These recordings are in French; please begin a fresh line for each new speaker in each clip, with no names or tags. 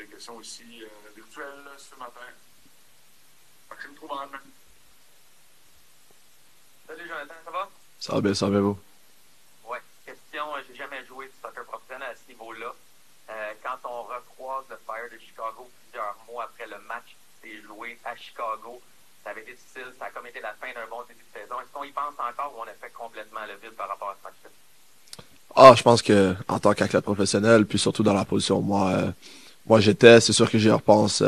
questions aussi virtuelles ce matin. Maxime Trouman.
Salut Jonathan, ça va?
Ça va bien vous?
Ouais. Question, j'ai jamais joué du soccer professionnel à ce niveau-là. Quand on recroise le Fire de Chicago plusieurs mois après le match qui s'est joué à Chicago, ça avait été difficile, ça a comme été la fin d'un bon début de saison. Est-ce qu'on y pense encore ou on a fait complètement le vide par rapport à ce match-là?
Je pense que en tant qu'athlète professionnel, puis surtout dans la position où moi j'étais, c'est sûr que j'y repense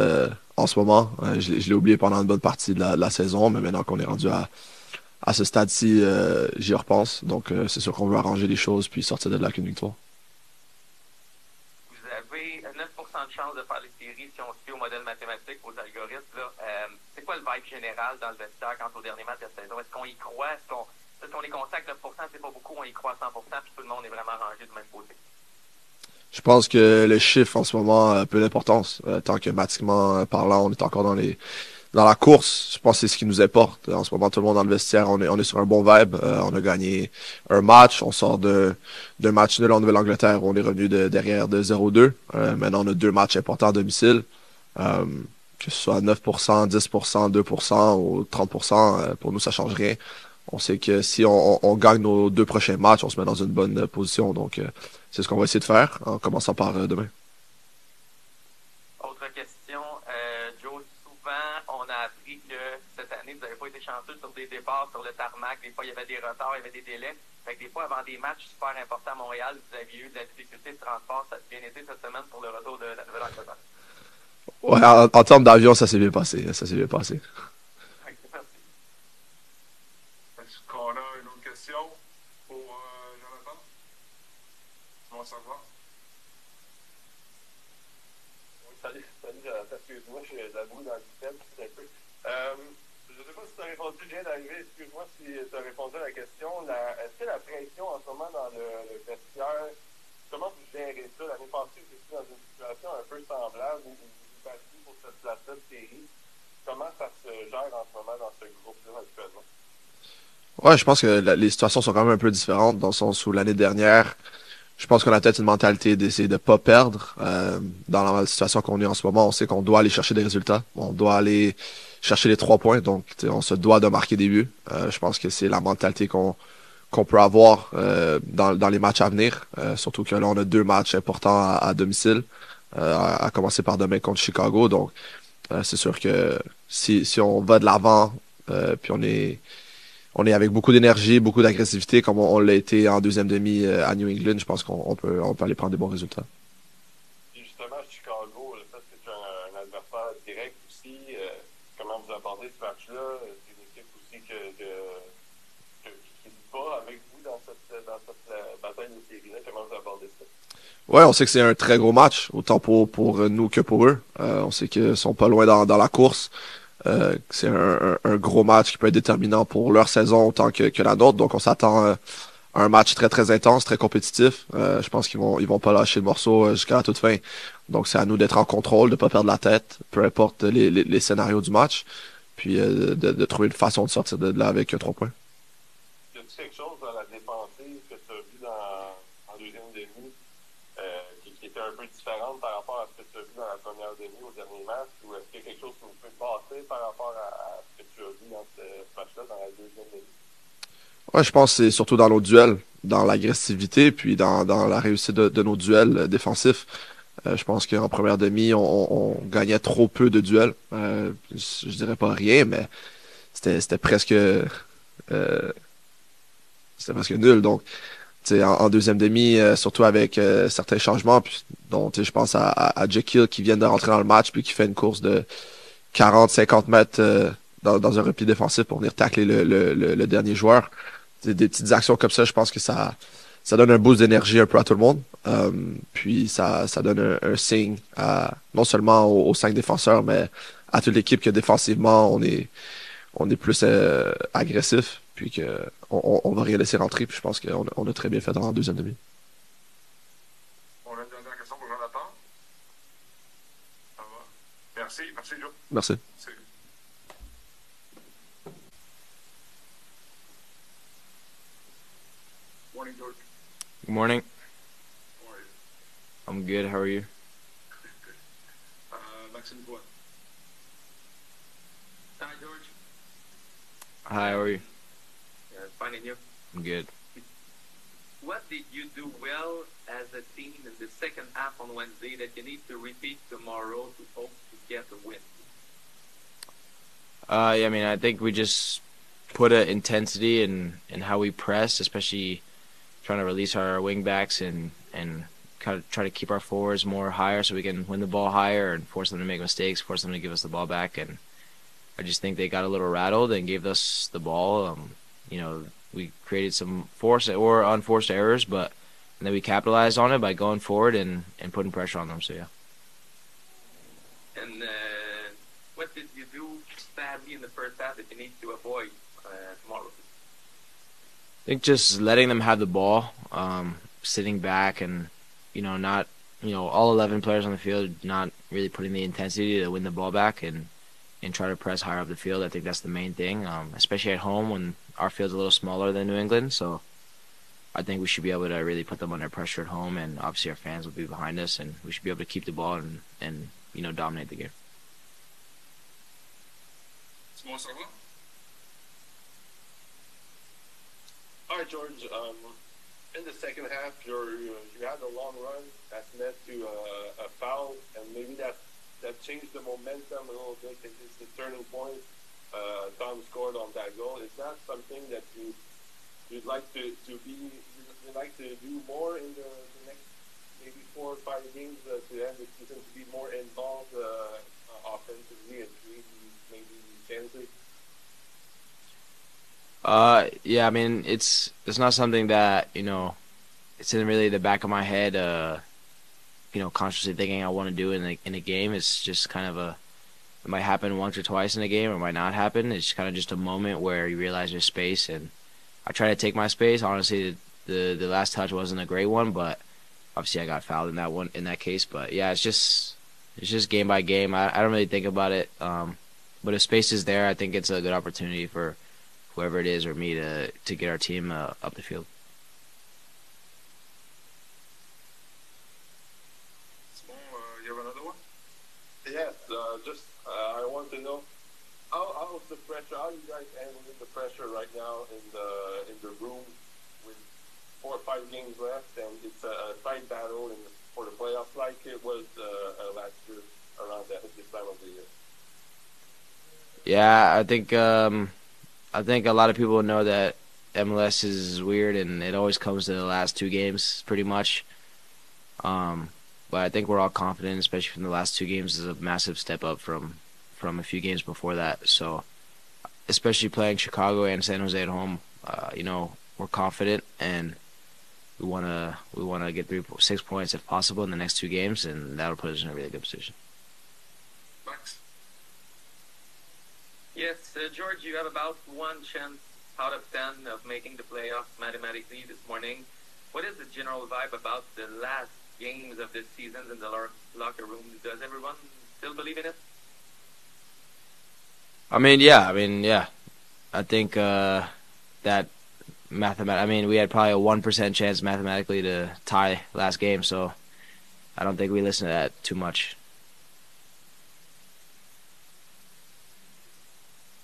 en ce moment. Je l'ai oublié pendant une bonne partie de la saison, mais maintenant qu'on est rendu à ce stade-ci, j'y repense. Donc c'est sûr qu'on veut arranger les choses puis sortir de là avec une victoire.
Vous avez 9% de chance de faire les séries si on se fie au modèle mathématique, aux algorithmes. Là. C'est quoi le vibe général dans le vestiaire quant au dernier match de la saison? Est-ce qu'on y croit? Est-ce qu'on est conscient que 9%, c'est pas beaucoup, on y croit à 100%, puis tout le monde est vraiment rangé du même côté?
Je pense que le chiffre en ce moment a peu d'importance. Tant que mathématiquement parlant, on est encore dans la course. Je pense que c'est ce qui nous importe. En ce moment, tout le monde dans le vestiaire, on est sur un bon vibe. On a gagné un match. On sort d'un match nul en Nouvelle-Angleterre. On est revenu derrière de 0-2. Maintenant, on a 2 matchs importants à domicile. Euh, que ce soit 9%, 10%, 2% ou 30%, pour nous, ça change rien. On sait que si on gagne nos 2 prochains matchs, on se met dans une bonne position. Donc, c'est ce qu'on va essayer de faire en commençant par demain.
Autre question, Joe, souvent on a appris que cette année, vous n'avez pas été chanceux sur des départs sur le tarmac. Des fois, il y avait des retards, il y avait des délais. Fait que des fois, avant des matchs super importants à Montréal, vous aviez eu de la difficulté de transport. Ça a bien été cette semaine pour le retour de la Nouvelle-Angleterre.
Ouais, en termes d'avion, ça s'est bien passé. Ça s'est bien passé.
Okay, merci.
Est-ce qu'on a une autre question pour Jonathan? Tu vas savoir.
Oui, salut Jonathan, excuse-moi, je suis debout dans le système, c'est un peu. Je ne sais pas si tu as répondu, je viens d'arriver, excuse-moi si tu as répondu à la question. Est-ce que la pression en ce moment dans le vestiaire, comment vous gérez ça? L'année passée, vous étiez dans une situation un peu semblable où vous vous battiez pour cette place-là de série. Comment ça se gère en ce moment dans ce groupe-là actuellement?
Ouais, je pense que les situations sont quand même un peu différentes dans le sens où l'année dernière, je pense qu'on a peut-être une mentalité d'essayer de pas perdre. Dans la situation qu'on est en ce moment, on sait qu'on doit aller chercher des résultats. On doit aller chercher les 3 points. Donc, on se doit de marquer des buts. Je pense que c'est la mentalité qu'on peut avoir dans les matchs à venir. Surtout que là, on a 2 matchs importants à domicile. À commencer par demain contre Chicago. Donc, c'est sûr que si on va de l'avant, puis on est avec beaucoup d'énergie, beaucoup d'agressivité, comme on l'a été en deuxième demi à New England, je pense qu'on peut aller prendre des bons résultats.
Et justement, Chicago, le fait que c'est un adversaire direct aussi, comment vous abordez ce match-là? C'est une équipe aussi qui se bat avec vous dans cette bataille de série-là. Comment vous abordez ça?
Ouais, on sait que c'est un très gros match, autant pour nous que pour eux. On sait qu'ils sont pas loin dans la course. C'est un gros match qui peut être déterminant pour leur saison autant que la nôtre. Donc on s'attend à un match très très intense, très compétitif. Je pense qu'ils vont pas lâcher le morceau jusqu'à la toute fin. Donc c'est à nous d'être en contrôle, de pas perdre la tête, peu importe les scénarios du match, puis de trouver une façon de sortir de là avec 3 points.
Y a-t-il quelque chose dans la défensive que tu as vu en deuxième demi qui était un peu différente par rapport à ce que tu as vu dans la première demi au dernier match? Ou est-ce qu'il y a quelque chose que vous pouvez passer par rapport à ce que tu as vu dans ce match-là, dans la deuxième demi?
Ouais, je pense que c'est surtout dans nos duels, dans l'agressivité, puis dans la réussite de nos duels défensifs. Je pense qu'en première demi, on gagnait trop peu de duels. Je dirais pas rien, mais c'était presque c'était presque nul. Donc, en deuxième demi, surtout avec certains changements, puis, dont je pense à Jekyll qui vient de rentrer dans le match puis qui fait une course de 40-50 mètres dans un repli défensif pour venir tacler le dernier joueur. Des petites actions comme ça, je pense que ça donne un boost d'énergie un peu à tout le monde. Puis ça donne un signe non seulement aux 5 défenseurs, mais à toute l'équipe que défensivement, on est plus agressif, puis que on va rien laisser rentrer. Puis je pense qu'on a très bien fait dans la deuxième demi.
On a une dernière question pour Jonathan. Ça va? Merci Joe.
Merci.
Merci. Morning, George.
Good morning.
How are you?
I'm good. How are you?
Maxime Poit.
Hi, George.
Hi, how are you?
Finding you.
I'm good.
What did you do well as a team in the second half on Wednesday that you need to repeat tomorrow to hope to get the win?
Yeah, I mean, I think we just put an intensity in how we press, especially trying to release our wingbacks and kind of try to keep our forwards more higher so we can win the ball higher and force them to make mistakes, force them to give us the ball back. And I just think they got a little rattled and gave us the ball. We created some forced or unforced errors, but and then we capitalized on it by going forward and putting pressure on them. So yeah.
And what did you do badly in the first half that you need to avoid tomorrow?
I think just letting them have the ball, sitting back and, not, all 11 players on the field not really putting the intensity to win the ball back and try to press higher up the field. I think that's the main thing, especially at home when our field's a little smaller than New England. So I think we should be able to really put them under pressure at home, and obviously our fans will be behind us, and we should be able to keep the ball and dominate the game.
Simon Servat.
All right, George. In the second half, you had a long run that led to a foul, and maybe that changed the momentum a little bit. It's the turning point. Tom scored on that goal. Is that something that you'd like to do more in the next maybe 4 or 5 games to end the season, to be more involved offensively and create maybe chances?
Yeah, I mean, it's not something that, it's in really the back of my head, consciously thinking I want to do in a game. It's just kind of it might happen once or twice in a game, or it might not happen. It's kind of just a moment where you realize there's space, and I try to take my space. Honestly, the last touch wasn't a great one, but obviously I got fouled in that case. But yeah, it's just game by game. I don't really think about it. But if space is there, I think it's a good opportunity for whoever it is or me to get our team up the field.
Simon, you have another one?
Yes. I want to know how is the pressure? How are you guys handling the pressure right now in the room with 4 or 5 games left, and it's a tight battle for the playoffs, like it was last year around this time of the year?
Yeah, I think a lot of people know that MLS is weird, and it always comes to the last 2 games, pretty much. But I think we're all confident, especially from the last 2 games, is a massive step up from a few games before that. So, especially playing Chicago and San Jose at home, we're confident, and we wanna get 6 points if possible in the next 2 games, and that'll put us in a really good position.
Max.
Yes, George, you have about 1 chance out of 10 of making the playoffs mathematically this morning. What is the general vibe about the last games of this season in the locker room? Does everyone still believe in it?
I mean, yeah. I think that we had probably a 1% chance mathematically to tie last game, so I don't think we listen to that too much.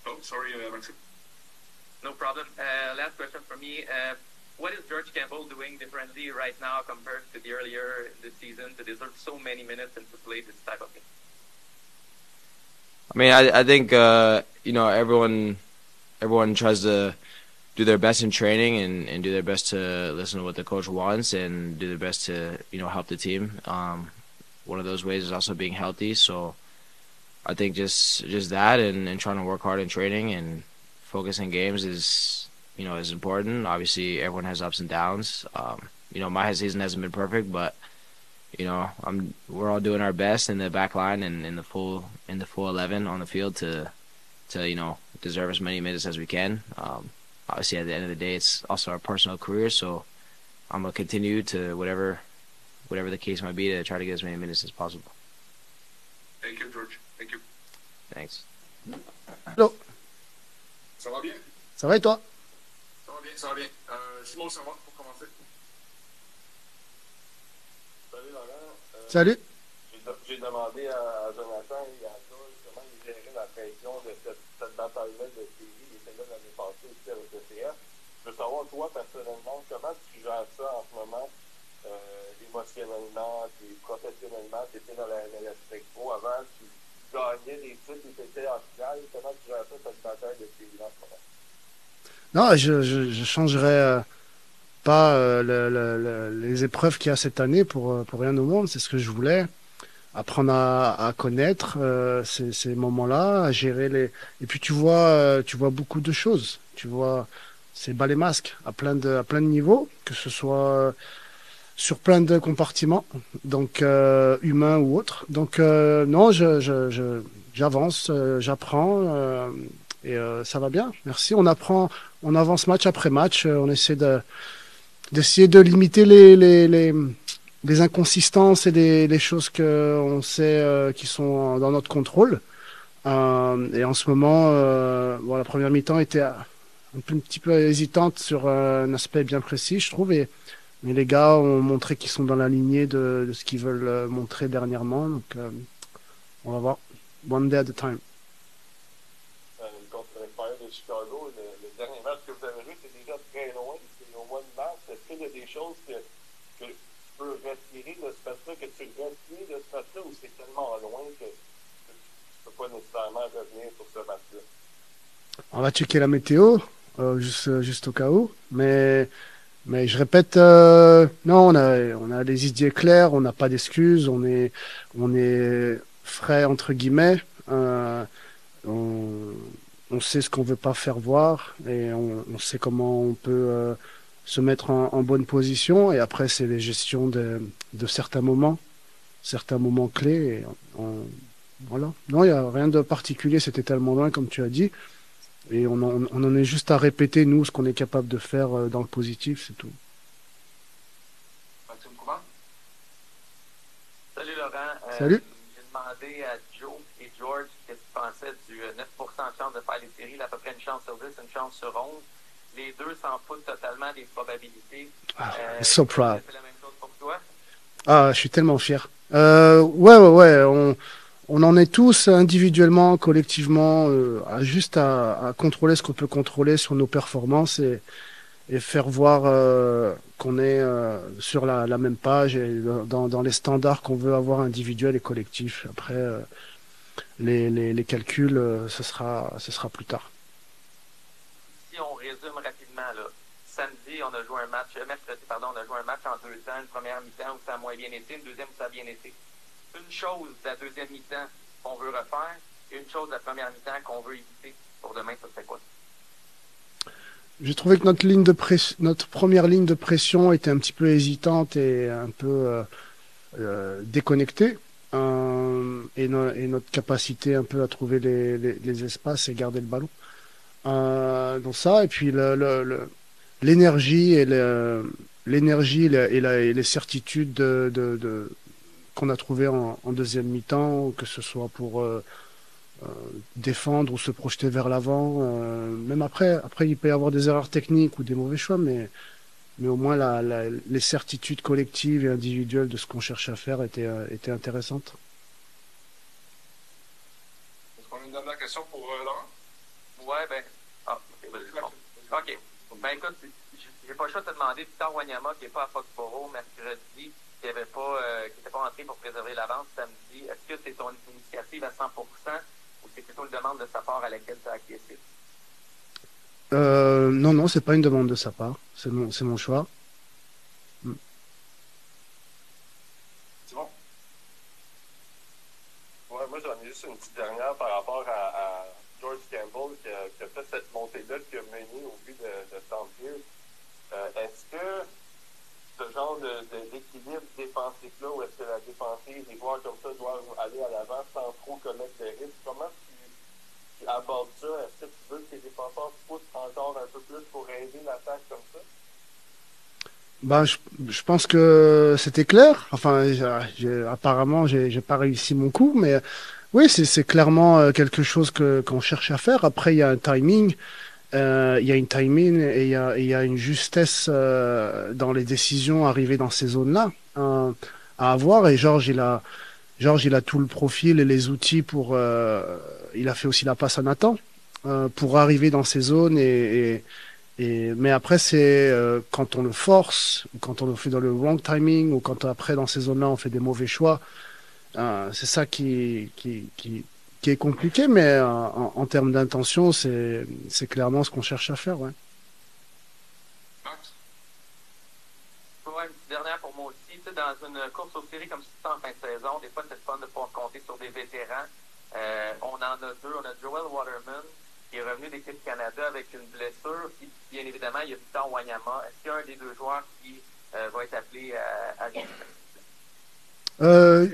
Oh, sorry, Maxime.
No problem. Last question for me. What is George Campbell doing differently right now compared to the earlier in the season to deserve so many minutes and to play this type of game?
I mean, I think everyone tries to do their best in training and do their best to listen to what the coach wants and do their best to help the team. One of those ways is also being healthy. So I think just that and trying to work hard in training and focus in games is important. Obviously, everyone has ups and downs. My season hasn't been perfect, but we're all doing our best in the back line and in the full 11 on the field to deserve as many minutes as we can. Obviously, at the end of the day, it's also our personal career, so I'm gonna continue to whatever the case might be to try to get as many minutes as possible.
Thank you, George. Thank you.
Thanks.
Hello.
Ça va bien?
Ça va et toi?
Ça va bien, ça va bien. Simon Servat, pour commencer.
Salut, Laurent.
Salut.
j'ai demandé à Jonathan et à Joel comment ils géraient la pression de cette bataille-là de série. Il était là l'année passée aussi avec le CF. Je veux savoir, toi, personnellement, comment tu gères ça en ce moment, émotionnellement, puis professionnellement? Tu étais dans la MLS Pro avant, tu gagnais des titres et tu étais en finale. Comment tu gères ça, cette bataille de série-là en ce moment?
Non, je changerais pas les épreuves qu'il y a cette année pour rien au monde. C'est ce que je voulais. Apprendre à connaître ces moments-là, à gérer les. Et puis tu vois beaucoup de choses. Tu vois, c'est bas les masques à plein de niveaux, que ce soit sur plein de compartiments, donc humains ou autres. Donc non, j'avance, j'apprends et ça va bien. Merci. On apprend, on avance match après match. On essaie d'essayer de limiter les inconsistances et les choses que on sait qui sont dans notre contrôle. Et en ce moment, bon, la première mi-temps était un petit peu hésitante sur un aspect bien précis, je trouve. Mais les gars ont montré qu'ils sont dans la lignée de ce qu'ils veulent montrer dernièrement. Donc, on va voir. One day at a time.
Contre les Fire de Chicago, le dernier match que vous avez vu, c'est déjà très loin. C'est au mois de mars. Est-ce qu'il y a des choses que tu peux retirer de ce match-là, que tu retires de ce match-là, ou c'est tellement loin que tu ne peux pas nécessairement revenir sur ce match-là?
On va checker la météo, juste au cas où. Mais je répète, non, on a les idées claires, on n'a pas d'excuses, on est frais entre guillemets. On sait ce qu'on veut pas faire voir et on sait comment on peut se mettre en bonne position. Et après, c'est les gestions de certains moments clés. Et voilà. Non, il y a rien de particulier. C'était tellement loin, comme tu as dit. Et on en est juste à répéter, nous, ce qu'on est capable de faire dans le positif, c'est tout.
Maxime Coumar?
Salut Laurent.
Salut.
J'ai demandé à Joe et George qu'est-ce qu'ils pensaient du 9% de chance de faire les séries, à peu près une chance sur 10, une chance sur 11. Les deux s'en foutent totalement des probabilités.
So proud.
C'est la même chose pour toi?
Ah, je suis tellement fier. Ouais. On en est tous individuellement, collectivement, juste à contrôler ce qu'on peut contrôler sur nos performances et faire voir qu'on est sur la même page et dans les standards qu'on veut avoir individuels et collectifs. Après, les calculs, ce sera plus tard.
Si on résume rapidement, là, samedi, on a joué un match, mercredi, pardon, on a joué un match en 2 temps, une première mi-temps où ça a moins bien été, une deuxième où ça a bien été. Une chose de la deuxième mi-temps qu'on veut refaire et une chose de la première mi-temps qu'on veut éviter. Pour demain, ça serait quoi?
J'ai trouvé que notre première ligne de pression était un petit peu hésitante et un peu déconnectée. Et notre capacité un peu à trouver les espaces et garder le ballon. Donc ça, et puis l'énergie et les certitudes qu'on a trouvé en deuxième mi-temps, que ce soit pour défendre ou se projeter vers l'avant. Même après, il peut y avoir des erreurs techniques ou des mauvais choix, mais au moins les certitudes collectives et individuelles de ce qu'on cherche à faire étaient intéressantes.
Est-ce qu'on a une dernière question pour Laurent?
Ouais, ben. Ah, ok, vas-y, bon. Ok. Ben écoute, j'ai pas le choix de te demander, Victor Wanyama, qui n'est pas à Foxborough mercredi, qui n'était pas entré pour préserver l'avance samedi, est-ce que c'est ton initiative à 100% ou c'est plutôt une demande de sa part à laquelle tu as acquiescé?
Non, c'est pas une demande de sa part. C'est mon choix.
C'est bon?
Ouais, moi, j'en ai juste une petite dernière par rapport à George Campbell qui a fait cette montée-là, qui a mené au but de Stanfield. Est-ce que ce genre d'équilibre défensif-là, où est-ce que la défensive, les joueurs comme ça doivent aller à l'avant sans trop commettre de risques, comment tu abordes ça? Est-ce que tu veux que les défenseurs poussent encore un peu plus pour aider l'attaque comme ça?
Ben, je pense que c'était clair. Enfin, apparemment, j'ai pas réussi mon coup, mais oui, c'est clairement quelque chose qu'on cherche à faire. Après, il y a un timing. Il y a une timing et il y a une justesse dans les décisions arrivées dans ces zones-là à avoir. Et Georges, Georges, il a tout le profil et les outils pour. Il a fait aussi la passe à Nathan pour arriver dans ces zones mais après, c'est quand on le force, ou quand on le fait dans le wrong timing, ou quand après, dans ces zones-là, on fait des mauvais choix. C'est ça qui est compliqué, mais en termes d'intention, c'est clairement ce qu'on cherche à faire. Ouais.
Max?
Ouais, une petite dernière pour moi aussi. Tu sais, dans une course aux séries comme ça en fin de saison, des fois, c'est le fun de pouvoir compter sur des vétérans. On en a deux. On a Joel Waterman, qui est revenu d'équipe Canada avec une blessure. Puis, bien évidemment, il y a Victor Wanyama. Est-ce qu'il y a un des deux joueurs qui va être appelé à jouer?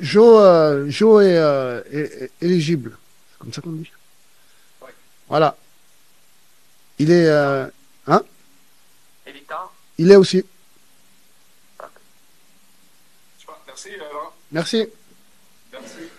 Joe est éligible. C'est comme ça qu'on dit.
Oui.
Voilà. Il est. Hein?
Et Victor?
Il est aussi.
Super. Merci, Laurent.
Merci.
Merci.